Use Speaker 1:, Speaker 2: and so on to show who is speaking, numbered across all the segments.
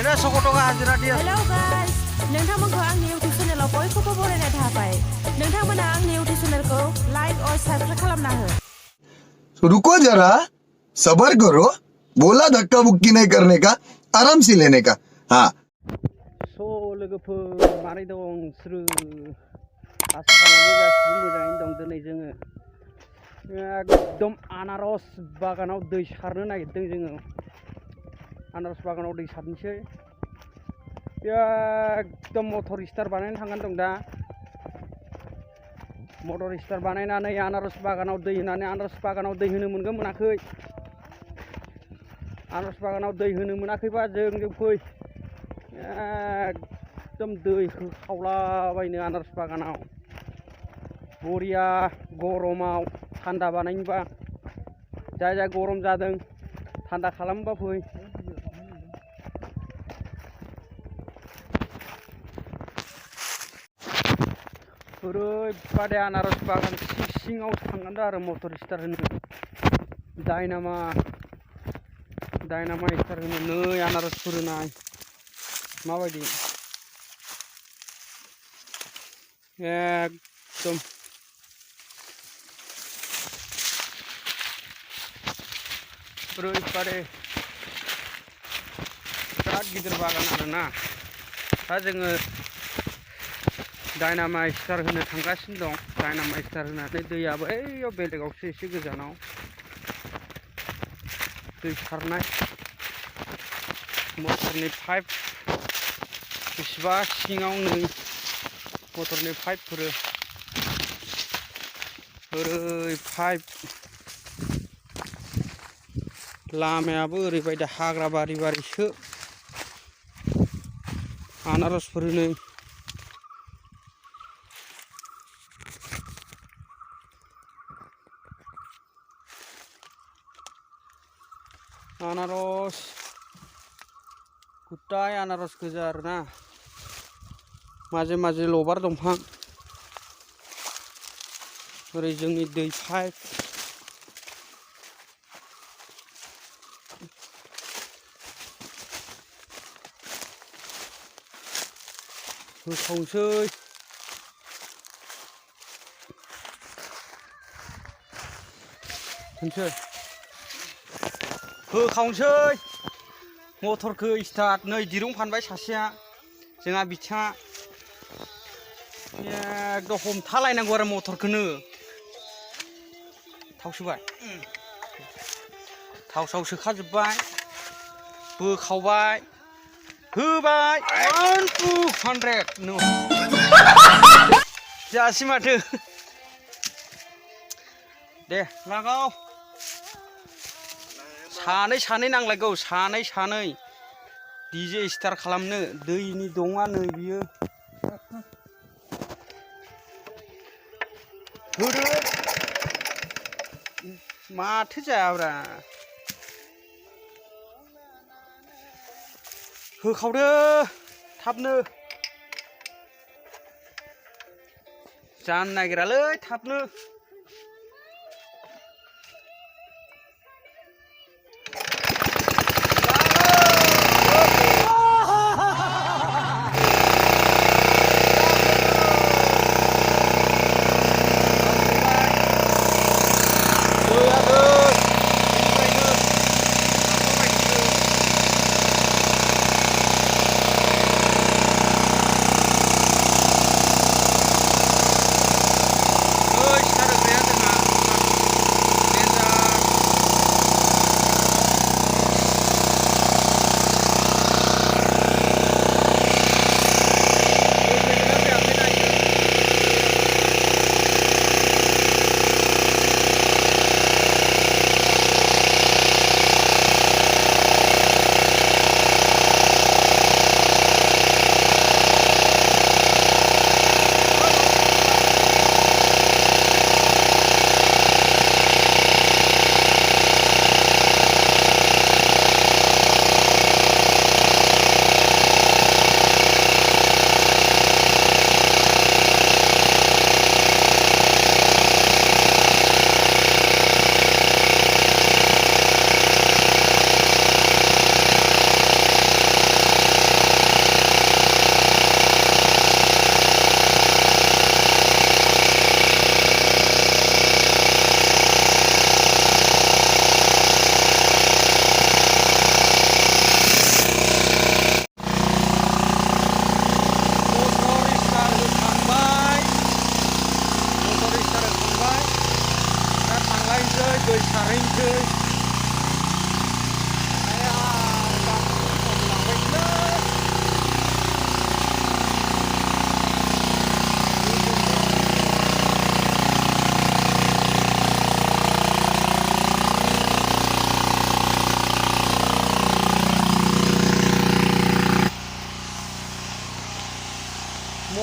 Speaker 1: Hello guys, नोंथांमोनखौ आंनि YouTube चेनेलाव बयखौबो बरायनाय थाबाय। नोंथांमोना आंनि YouTube चेनेलखौ लाइक और सब्सक्राइब खालामना हो।
Speaker 2: रुको जरा, सबर करो। बोला धक्का बुक्की नहीं करने का, आराम से लेने का। हाँ।
Speaker 3: लोगोफोर मारै दं नोंसोरो आसा खालामो गासिबो मोजाङैनो दं। दिनै जोङो एकदम आनारस बागानाव दै सारनो नागिरदों जोङो। आनारस बागानाव दै सारनोसै। एकदम मटर स्टार बानायनो थांनानै दं दा। मटर स्टार बानायनानै आनारस बागानाव दै होनानै आनारस बागानाव दै होनो मोनगोन मोनाखै? आनारस बागानाव दै होनो मोनाखैबा जोंजों फै। एकदम दै होखावलाबायनो आनारस बागानाव बरिया गरमाव थान्दा बानायनोबा, जाय जाय गरम जादों थान्दा खालामबा फै। ओरैबादि आनारस बागान सिङाव थांनांदों आरो मटर स्टार होनो डायनामा स्टार होनो। नै आनारसफोर होनाय माबायदि एकदम ओरैबादि बिराद गिदिर बागान आरोना। दा जोङो डायनामा स्टार होनो थांगासिनो दं। डायनामा स्टार होनानै दैया बैयाव बेलेगावसो एसे गोजानाव दै सारनाय मटरनि पाइप बेसेबा सिङाव नै मटरनि पाइपफोर ओरै पाइप लामायाबो ओरैबायदि हाग्रा बारि बारिसो आनारसफोर नै आनारस गुटाय आनारस गोजा आरोना। माजे माजे लबार दंफां ओरै जोंनि दै पाइप होखावसै। होखावसै मटरखौ स्टार्ट। नै दिरुं फानबाय सासेया, जोंहा बिथिङा एकदम हमथालायनांगौ आरो मटरखौनो। थाव सोबाय, थाव साव सोखाजोब्बाय, बोखावबाय, होबाय 100 नो जासि माथो। दे लागाव। सानै नांलायगौ, सानै डिजे स्टार्ट खालामनो। दैनि दङा नै बियो। होदो माथो जायाब्रा, होखावदो थाबनो। जानो नागिरालै थाबनो।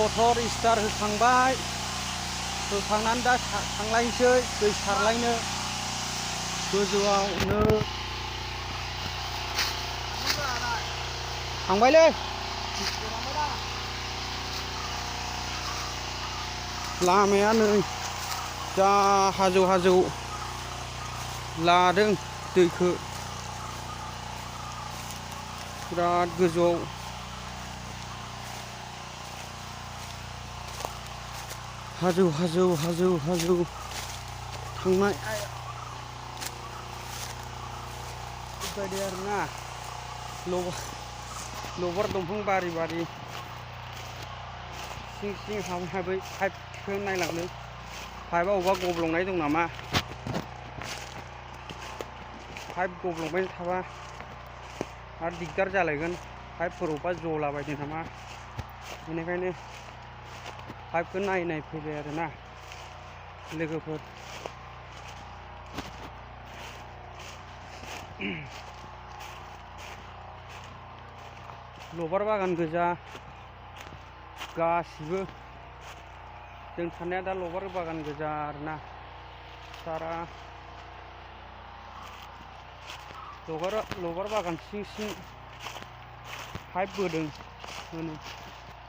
Speaker 3: मटर स्टार होखांबाय होखांनानै दा थांलायनोसै दै सारलायनो गोजौआवनो थांबायलै लामाया नै जा हाजौ हाजौ लादों दैखौ बिराद गोजौआव हाजौ हाजौ हाजौ हाजौ थांनाय बेबायदि आरोना लबार दंफां बारि बारि सिं सिं हाबै हाबै पाइपखौ नायलांदों पाइपआ अबेबा गब्लंनाय दं नामा पाइप गब्लंबाय थाबा आरो दिगदार जालायगोन पाइपफोर अबेबा जलाबायदों नामा बेनिखायनो पाइपखौ नाय फैबाय आरोना लोगोफोर लबार बागान गोजा गासिबो जों थानाया दा लबार बागान गोजा आरोना सारा लबार बागान सिं सिं पाइप बोदों होनो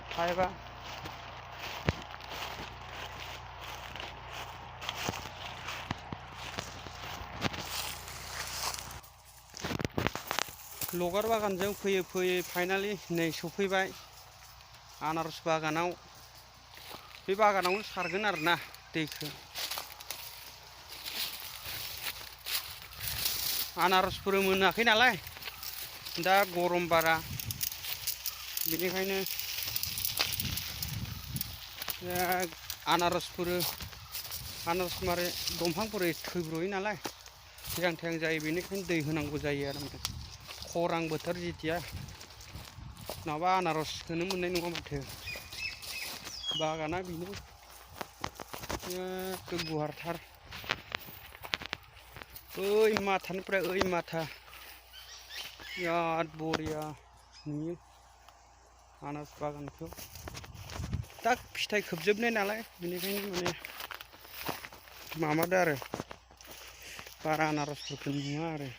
Speaker 3: पाइपआ लबार बागानजों फैयै फैयै फाइनालि नै सफैबाय आनारस बागानाव बे बागानावनो सारगोन आरोना दैखौ आनारसफोर मोनाखै नालाय दा गरम बारा बेनिखायनो आनारस मारे दंफांफोर थैब्र'यो नालाय थैहां थैहां जायो बेनिखायनो दै होनांगौ जायो आरो खरां बोथोर जिथिया नङाबा आनारसखौनो मोननाय नङा माथो बागाना बेनो गुवारथार ओइ माथानिफ्राय ओइ माथा बिराद बरिया नुयो आनारस बागानखौ दा फिथाइ खोबजोबनाय नालाय बेनिखायनो माने माबादो आरो बारा आनारसफोरखौ नुवा आरो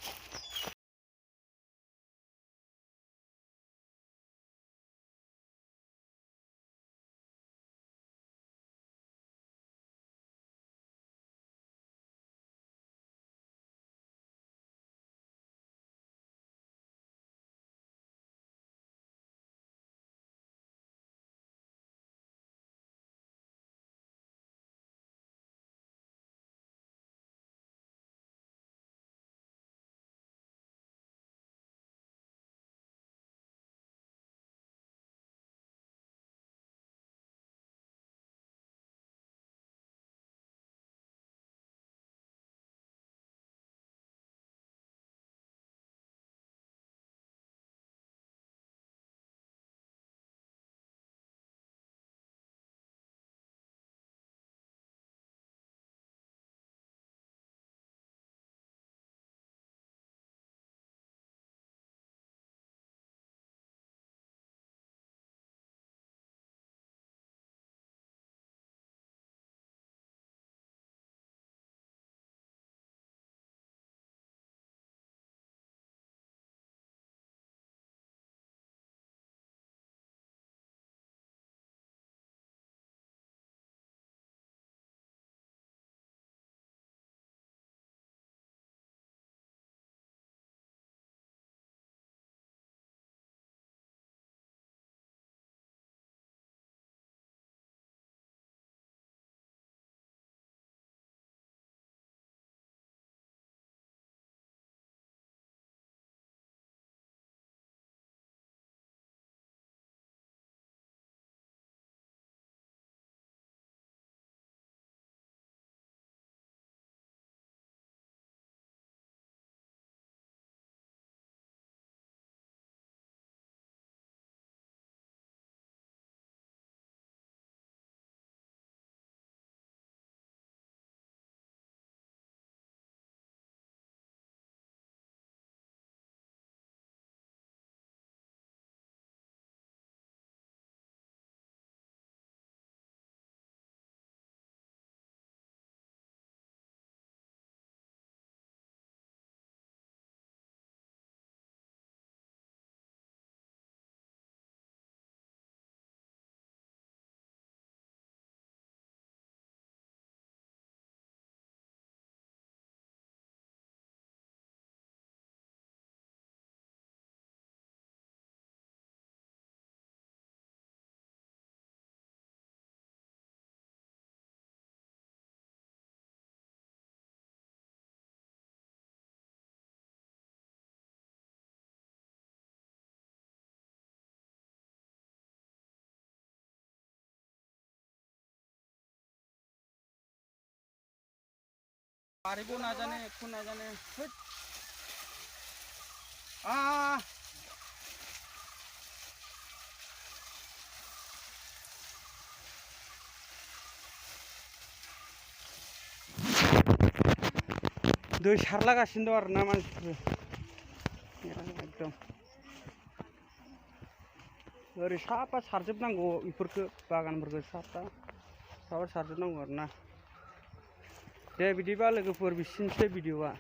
Speaker 3: बारिबो नाजाने एकु नाजाने होद दै सारलागासिनो दं आरोना मानसिफोर एकदम ओरै साफा सारजोबनांगौ बेफोरखौ बागानफोरखौ साफा सारजोबनांगौ आरोना दे बिदिबा लोगोफोर बिसिनोसै भिडिअआ